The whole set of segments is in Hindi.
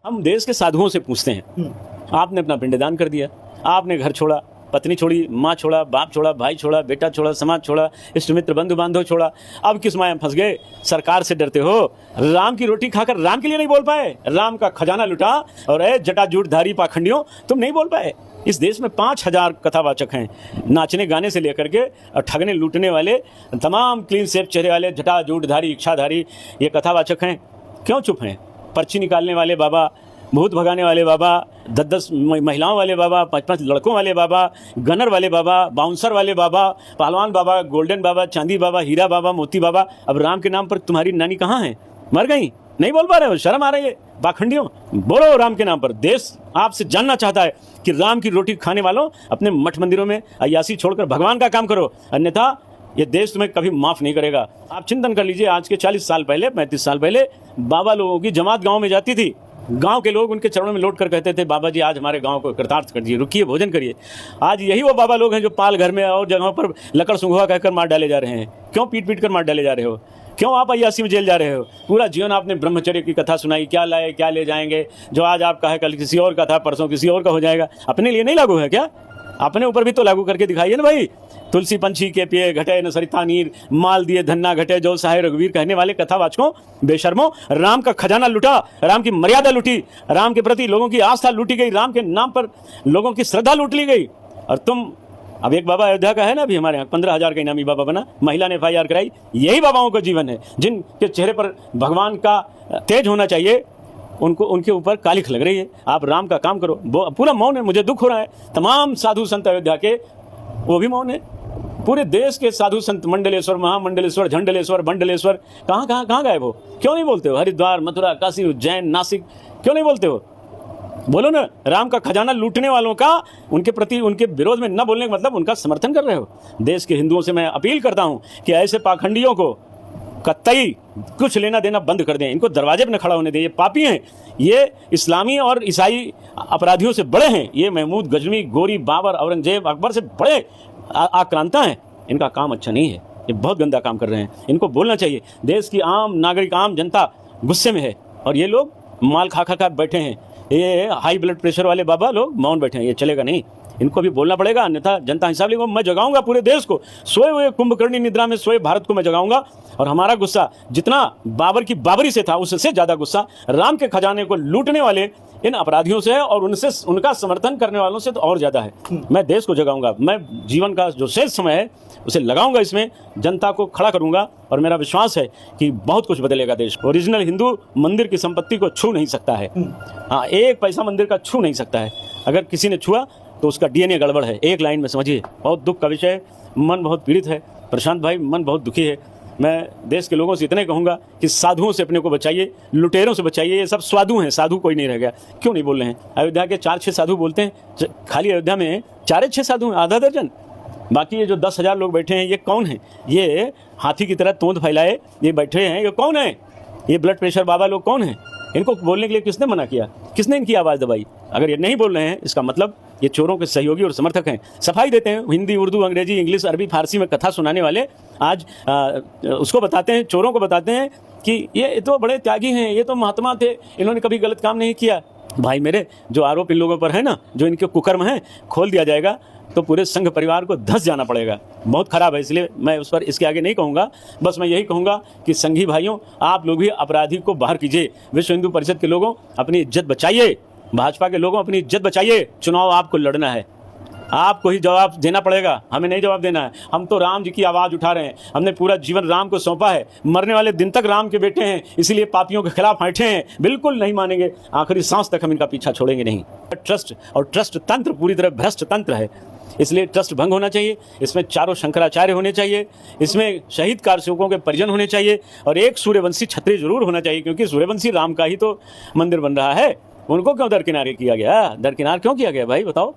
हम देश के साधुओं से पूछते हैं, आपने अपना पिंडदान कर दिया, आपने घर छोड़ा, पत्नी छोड़ी, माँ छोड़ा, बाप छोड़ा, भाई छोड़ा, बेटा छोड़ा, समाज छोड़ा, इष्ट मित्र बंधु बांधव छोड़ा, अब किस माया में फंस गए? सरकार से डरते हो? राम की रोटी खाकर राम के लिए नहीं बोल पाए? राम का खजाना लुटा और जटाजूटधारी पाखंडियों, तुम नहीं बोल पाए? इस देश में 5000 कथावाचक हैं, नाचने गाने से लेकर के और ठगने लूटने वाले तमाम क्लीन सेफ चेहरे वाले जटाजूटधारी इच्छाधारी ये कथावाचक हैं। क्यों चुप हैं? पर्ची निकालने वाले बाबा, भूत भगाने वाले बाबा, 10-10 महिलाओं वाले बाबा, 5-5 लड़कों वाले बाबा, गनर वाले बाबा, बाउंसर वाले बाबा, पहलवान बाबा, गोल्डन बाबा, चांदी बाबा, हीरा बाबा, मोती बाबा। अब राम के नाम पर तुम्हारी नानी कहाँ है? मर गई? नहीं बोल पा रहे हो? शर्म आ रही है? पाखंडियों, बोलो राम के नाम पर। देश आपसे जानना चाहता है कि राम की रोटी खाने वालों, अपने मठ मंदिरों में अय्यासी छोड़कर भगवान का काम करो, अन्यथा ये देश तुम्हें कभी माफ नहीं करेगा। आप चिंतन कर लीजिए, आज के 40 साल पहले, 35 साल पहले बाबा लोगों की जमात गांव में जाती थी। गांव के लोग उनके चरणों में लौट कर कहते थे, बाबा जी आज हमारे गांव को कृतार्थ कर दीजिए, रुकिए भोजन करिए। आज यही वो बाबा लोग हैं जो पाल घर में और जगहों पर लकड़ सुंघुआ कहकर मार डाले जा रहे हैं। क्यों पीट पीट कर मार डाले जा रहे हो? क्यों आप अय्यासी में जेल जा रहे हो? पूरा जीवन आपने ब्रह्मचर्य की कथा सुनाई, क्या लाए क्या ले जाएंगे, जो आज आपका है कल किसी और का था, परसों किसी और का हो जाएगा। अपने लिए नहीं लागू है क्या? अपने ऊपर भी तो लागू करके दिखाइए ना भाई। तुलसी पंछी के पिए घटे न सरिता नीर, माल दिए धन्ना घटे जो सहाय रघुवीर कहने वाले कथावाचकों, बेशर्मों, राम का खजाना लुटा, राम की मर्यादा लुटी, राम के प्रति लोगों की आस्था लूटी गई, राम के नाम पर लोगों की श्रद्धा लूट ली गई। और तुम, अब एक बाबा अयोध्या का है ना अभी हमारे यहाँ, 15,000 का इनामी बाबा बना, महिला ने FIR कराई। यही बाबाओं का जीवन है, जिनके चेहरे पर भगवान का तेज होना चाहिए, उनको उनके ऊपर कालिख लग रही है। आप राम का काम करो। पूरा मौन है, मुझे दुख हो रहा है। तमाम साधु संत अयोध्या के वो भी मौन है। पूरे देश के साधु संत, मंडलेश्वर, महामंडलेश्वर, झंडलेश्वर, बंडलेश्वर, कहाँ गए वो? क्यों नहीं बोलते हो? हरिद्वार, मथुरा, काशी, उज्जैन, नासिक, क्यों नहीं बोलते हो? बोलो ना। राम का खजाना लूटने वालों का, उनके प्रति, उनके विरोध में न बोलने का मतलब उनका समर्थन कर रहे हो। देश के हिंदुओं से मैं अपील करता हूं कि ऐसे पाखंडियों को कतई कुछ लेना देना बंद कर दें, इनको दरवाजे पर न खड़ा होने दें। ये पापी हैं, ये इस्लामी और ईसाई अपराधियों से बड़े हैं। ये महमूद गजनी, गोरी, बाबर, औरंगजेब, अकबर से बड़े आक्रांता हैं। इनका काम अच्छा नहीं है, ये बहुत गंदा काम कर रहे हैं। इनको बोलना चाहिए। देश की आम नागरिक, आम जनता गुस्से में है और ये लोग माल खा खा बैठे हैं। ये हाई ब्लड प्रेशर वाले बाबा लोग मौन बैठे हैं। ये चलेगा नहीं, इनको भी बोलना पड़ेगा, अन्यथा जनता हिसाब लेगा। मैं जगाऊंगा पूरे देश को, सोए हुए कुंभकर्णी निद्रा में सोए भारत को मैं जगाऊंगा। और हमारा गुस्सा जितना बाबर की बाबरी से था, उससे ज्यादा गुस्सा राम के खजाने को लूटने वाले इन अपराधियों से है, और उनसे, उनका समर्थन करने वालों से तो और ज्यादा है। मैं देश को जगाऊंगा। मैं जीवन का जो शेष समय है उसे लगाऊंगा, इसमें जनता को खड़ा करूंगा। और मेरा विश्वास है कि बहुत कुछ बदलेगा देश। ओरिजिनल हिंदू मंदिर की संपत्ति को छू नहीं सकता है। हाँ, एक पैसा मंदिर का छू नहीं सकता है। अगर किसी ने छुआ तो उसका DNA गड़बड़ है। एक लाइन में समझिए। बहुत दुख का विषय है, मन बहुत पीड़ित है। प्रशांत भाई, मन बहुत दुखी है। मैं देश के लोगों से इतने कहूँगा कि साधुओं से अपने को बचाइए, लुटेरों से बचाइए। ये सब साधु हैं, साधु कोई नहीं रह गया। क्यों नहीं बोल रहे हैं? अयोध्या के 4-6 साधु बोलते हैं। खाली अयोध्या में 4-6 साधु हैं, आधा दर्जन। बाकी ये जो 10,000 लोग बैठे हैं, ये कौन है? ये हाथी की तरह तोंद फैलाए ये बैठे हैं, ये कौन है? ये ब्लड प्रेशर बाबा लोग कौन है? इनको बोलने के लिए किसने मना किया? किसने इनकी आवाज़ दबाई? अगर ये नहीं बोल रहे हैं, इसका मतलब ये चोरों के सहयोगी और समर्थक हैं। सफाई देते हैं, हिंदी, उर्दू, अंग्रेजी, इंग्लिश, अरबी, फारसी में कथा सुनाने वाले आज उसको बताते हैं, चोरों को बताते हैं कि ये तो बड़े त्यागी हैं, ये तो महात्मा थे, इन्होंने कभी गलत काम नहीं किया। भाई मेरे, जो आरोप इन लोगों पर है ना, जो इनके कुकर्म हैं, खोल दिया जाएगा तो पूरे संघ परिवार को धंस जाना पड़ेगा। बहुत खराब है, इसलिए मैं उस पर इसके आगे नहीं कहूँगा। बस मैं यही कहूँगा कि संघी भाइयों, आप लोग भी अपराधी को बाहर कीजिए। विश्व हिंदू परिषद के लोगों, अपनी इज्जत बचाइए। भाजपा के लोगों, अपनी इज्जत बचाइए। चुनाव आपको लड़ना है, आपको ही जवाब देना पड़ेगा, हमें नहीं जवाब देना है। हम तो राम जी की आवाज़ उठा रहे हैं, हमने पूरा जीवन राम को सौंपा है। मरने वाले दिन तक राम के बेटे हैं, इसीलिए पापियों के खिलाफ बैठे हैं। बिल्कुल नहीं मानेंगे, आखिरी सांस तक हम इनका पीछा छोड़ेंगे नहीं। ट्रस्ट और ट्रस्ट तंत्र पूरी तरह भ्रष्ट तंत्र है, इसलिए ट्रस्ट भंग होना चाहिए। इसमें 4 शंकराचार्य होने चाहिए, इसमें शहीद कारसेवकों के परिजन होने चाहिए, और एक सूर्यवंशी छत्री जरूर होना चाहिए, क्योंकि सूर्यवंशी राम का ही तो मंदिर बन रहा है। उनको क्यों दरकिनारे किया गया? दरकिनार क्यों किया गया भाई, बताओ?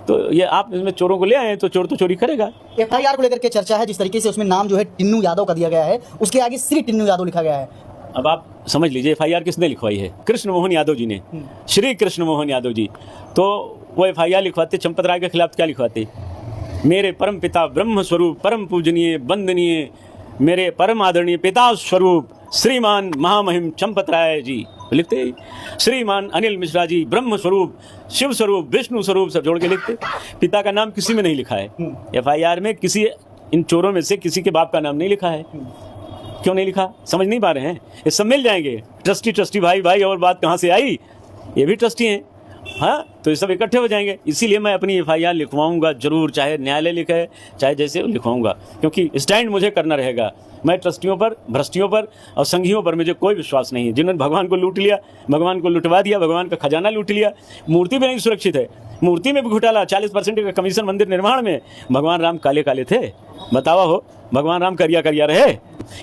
तो ये आप इसमें चोरों को ले आए तो चोर तो चोरी करेगा। FIR को लेकर के चर्चा है, जिस तरीके से उसमें नाम जो है टिन्नू यादव का दिया गया है, उसके आगे श्री टिन्नू यादव लिखा गया है। अब आप समझ लीजिए, FIR किसने लिखवाई है? कृष्ण मोहन यादव जी ने, श्री कृष्ण मोहन यादव जी। तो वो FIR लिखवाते चंपत राय के खिलाफ क्या लिखवाते? मेरे परम पिता ब्रह्म स्वरूप, परम पूजनीय, वंदनीय, मेरे परम आदरणीय पिता स्वरूप श्रीमान महामहिम चंपत राय जी, तो लिखते ही श्रीमान अनिल मिश्रा जी ब्रह्म स्वरूप, शिव स्वरूप, विष्णु स्वरूप सब जोड़ के लिखते। पिता का नाम किसी में नहीं लिखा है, FIR में किसी इन चोरों में से किसी के बाप का नाम नहीं लिखा है। क्यों नहीं लिखा, समझ नहीं पा रहे हैं? ये सब मिल जाएंगे, ट्रस्टी भाई और बात कहाँ से आई, ये भी ट्रस्टी हैं। हाँ, तो ये सब इकट्ठे हो जाएंगे। इसीलिए मैं अपनी FIR लिखवाऊंगा जरूर, चाहे न्यायालय लिखे चाहे जैसे लिखवाऊंगा, क्योंकि स्टैंड मुझे करना रहेगा। मैं ट्रस्टियों पर, भ्रष्टियों पर और संघियों पर मुझे कोई विश्वास नहीं है, जिन्होंने भगवान को लूट लिया, भगवान को लुटवा दिया, भगवान का खजाना लूट लिया। मूर्ति भी नहीं सुरक्षित है, मूर्ति में भी घोटाला, 40% का कमीशन मंदिर निर्माण में। भगवान राम काले काले थे, बतावा हो, भगवान राम करिया करिया रहे,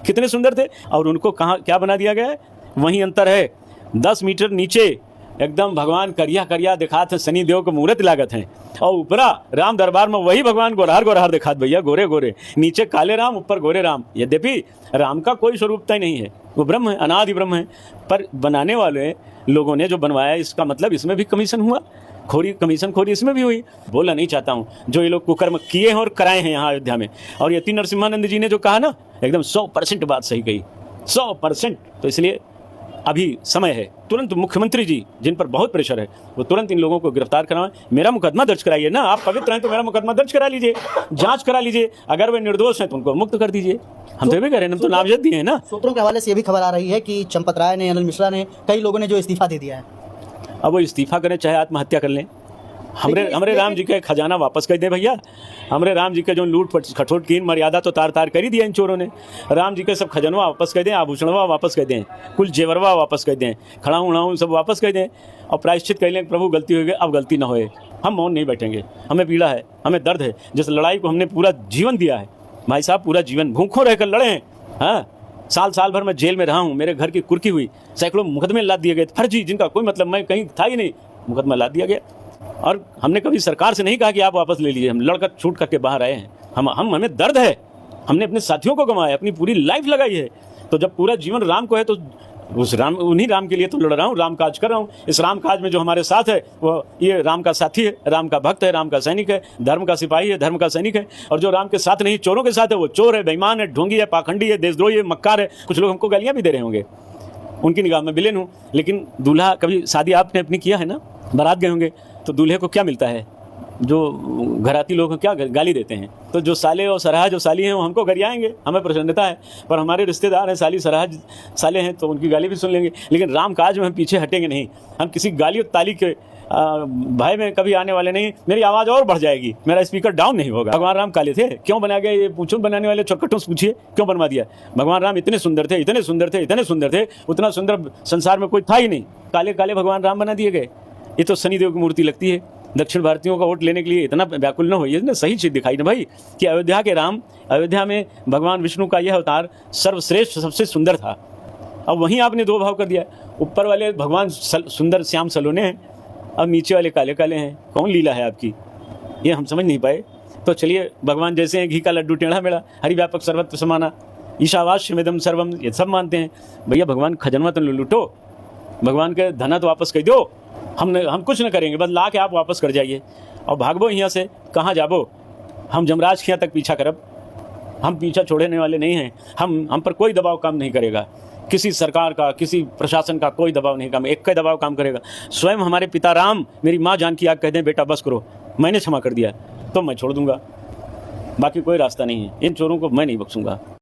कितने सुंदर थे। और उनको कहाँ क्या बना दिया गया है, वहीं अंतर है। 10 मीटर नीचे एकदम भगवान करिया करिया दिखाते, शनि देव को मूर्त लागत हैं, और ऊपरा राम दरबार में वही भगवान गोरहार दिखात भैया, गोरे गोरे, नीचे काले राम ऊपर गोरे राम। यद्यपि राम का कोई स्वरूपता ही नहीं है, वो ब्रह्म है, अनादि ब्रह्म है, पर बनाने वाले लोगों ने जो बनवाया, इसका मतलब इसमें भी कमीशन हुआ, कमीशन खोरी इसमें भी हुई। बोलना नहीं चाहता हूँ, जो ये लोग कुकर्म किए हैं और कराए हैं यहाँ अयोध्या में। और यति नरसिम्हानंद जी ने जो कहा ना, एकदम 100% बात सही कही, 100%। तो इसलिए अभी समय है, तुरंत मुख्यमंत्री जी, जिन पर बहुत प्रेशर है, वो तुरंत इन लोगों को गिरफ्तार कराएं। मेरा मुकदमा दर्ज कराइए ना, आप पवित्र हैं तो मेरा मुकदमा दर्ज करा लीजिए, जांच करा लीजिए। अगर वे निर्दोष हैं तो उनको मुक्त कर दीजिए। हम तो ये भी कह रहे हैं, हम तो नामजद दिए हैं ना। सूत्रों के हवाले से ये भी खबर आ रही है कि चंपत राय ने, अनिल मिश्रा ने, कई लोगों ने जो इस्तीफा दे दिया है। अब वो इस्तीफा करें चाहे आत्महत्या कर लें, हमरे राम जी का खजाना वापस कर दें भैया। हमरे राम जी के जो लूट खटोट की मर्यादा तो तार तार कर ही दिया इन चोरों ने। राम जी के सब खजनवा वापस कर दें, आभूषणवा वापस कर दें, कुल जेवरवा वापस कर दें, खड़ा उड़ाऊँ सब वापस कर दें, और प्रायश्चित कर लें, प्रभु गलती हो गई, अब गलती ना होए। हम मौन नहीं बैठेंगे, हमें पीड़ा है, हमें दर्द है। जिस लड़ाई को हमने पूरा जीवन दिया है भाई साहब, पूरा जीवन भूखों रहकर लड़े हैं। हाँ, साल भर मैं जेल में रहा हूँ, मेरे घर की कुर्की हुई, सैकड़ों मुकदमे लाद दिए गए, फर्जी, जिनका कोई मतलब, मैं कहीं था ही नहीं, मुकदमा लाद दिया गया। और हमने कभी सरकार से नहीं कहा कि आप वापस ले लीजिए, हम लड़कर छूट करके बाहर आए हैं। हमें दर्द है, हमने अपने साथियों को गंवाया, अपनी पूरी लाइफ लगाई है। तो जब पूरा जीवन राम को है तो उन्हीं राम के लिए तो लड़ रहा हूँ, राम काज कर रहा हूँ। इस राम काज में जो हमारे साथ है वो ये राम का साथी है, राम का भक्त है, राम का सैनिक है, धर्म का सिपाही है, धर्म का सैनिक है। और जो राम के साथ नहीं, चोरों के साथ है, वो चोर है, बेईमान है, ढोंगी है, पाखंडी है, देशद्रोही है, मक्कार है। कुछ लोग हमको गालियाँ भी दे रहे होंगे, उनकी निगाह में विलेन हूँ। लेकिन दूल्हा, कभी शादी आपने अपनी किया है ना, बारात गए होंगे, तो दूल्हे को क्या मिलता है? जो घराती लोग क्या गाली देते हैं। तो जो साले और सराह जो साली हैं वो हमको गरियाएंगे, हमें प्रसन्नता है। पर हमारे रिश्तेदार हैं, साली सराह साले हैं, तो उनकी गाली भी सुन लेंगे। लेकिन राम काज में हम पीछे हटेंगे नहीं, हम किसी गाली और ताली के भय में कभी आने वाले नहीं। मेरी आवाज़ और बढ़ जाएगी, मेरा स्पीकर डाउन नहीं होगा। भगवान राम काले थे, क्यों बना गया? ये पूछो बनाने वाले चौकटों से पूछिए, क्यों बनवा दिया? भगवान राम इतने सुंदर थे, इतने सुंदर थे, इतने सुंदर थे, उतना सुंदर संसार में कोई था ही नहीं। काले काले भगवान राम बना दिए गए। ये तो शनिदेव की मूर्ति लगती है। दक्षिण भारतीयों का वोट लेने के लिए इतना व्याकुल न होइए ना, सही चीज़ दिखाई ना भाई कि अयोध्या के राम, अयोध्या में भगवान विष्णु का यह अवतार सर्वश्रेष्ठ, सबसे सुंदर था। अब वहीं आपने दो भाव कर दिया। ऊपर वाले भगवान सुंदर श्याम सलोने हैं और नीचे वाले काले काले हैं। कौन लीला है आपकी, ये हम समझ नहीं पाए। तो चलिए, भगवान जैसे हैं, घी का लड्डू टेढ़ा मेढ़ा, हरि व्यापक सर्वत्र समाना, ईशावास्यमिदं सर्वम, ये सब मानते हैं। भैया भगवान खजनवा तो लूटो, भगवान के धना तो वापस कर दो। हम कुछ न करेंगे, बस ला के आप वापस कर जाइए और भागबो यहाँ से। कहाँ जाबो? हम जमराज खिया तक पीछा करब, हम पीछा छोड़ने वाले नहीं हैं। हम पर कोई दबाव काम नहीं करेगा, किसी सरकार का, किसी प्रशासन का कोई दबाव नहीं काम, एक का दबाव काम करेगा। स्वयं हमारे पिता राम, मेरी माँ जानकी आग कह दें बेटा बस करो, मैंने क्षमा कर दिया, तो मैं छोड़ दूंगा। बाकी कोई रास्ता नहीं है, इन चोरों को मैं नहीं बख्शूंगा।